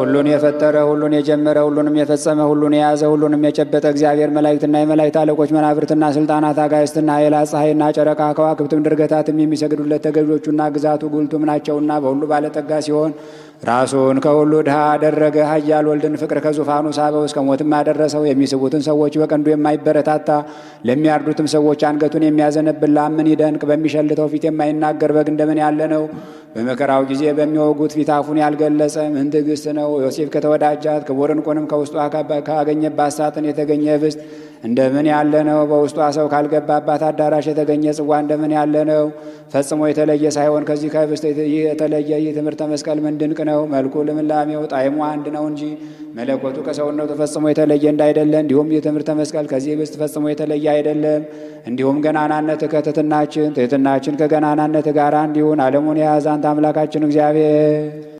ሁሉን የፈጠረ ሁሉን የጀመረ ሁሉንም የፈጸመ ሁሉን የያዘ ሁሉንም የጨበጠ እግዚአብሔር መላእክትና የመላእክት አለቆች መናብርትና ስልጣናት አጋዕዝትና ኃይላት ፀሐይና ጨረቃ ከዋክብትም ድርገታትም የሚሰግዱለት ተገዦቹና ግዛቱ ጉልቱም ናቸውና በሁሉ ባለጠጋ ሲሆን ራሱን ከሁሉ ድሃ አደረገ። ኃያል ወልድን ፍቅር ከዙፋኑ ሳበው እስከ ሞትም አደረሰው። የሚስቡትን ሰዎች በቀንዱ የማይበረታታ ለሚያርዱትም ሰዎች አንገቱን የሚያዘነብል ምን ይደንቅ! በሚሸልተው ፊት የማይናገር በግ እንደምን ያለ ነው! በመከራው ጊዜ በሚወጉት ፊት አፉን ያልገለጸ ምን ትዕግስት ነው! ዮሴፍ ከተወዳጃት ክቡር ዕንቁንም ከውስጧ ካገኘባት ሳጥን የተገኘ ህብስት እንደምን ያለ ነው! በውስጧ ሰው ካልገባባት አዳራሽ የተገኘ ጽዋ እንደምን ያለ ነው! ፈጽሞ የተለየ ሳይሆን ከዚህ ከህብስት የተለየ ይህ ትምህርተ መስቀል ምን ድንቅ ነው! መልኩ ልምላሜው ጣዕሙ አንድ ነው እንጂ መለኮቱ ከሰውነቱ ፈጽሞ የተለየ እንዳይደለ፣ እንዲሁም ይህ ትምህርተ መስቀል ከዚህ ህብስት ፈጽሞ የተለየ አይደለም። እንዲሁም ገናናነት ከትሕትናችን ትሕትናችን ከገናናነት ጋር እንዲሁን ዓለሙን የያዘ አንተ አምላካችን እግዚአብሔር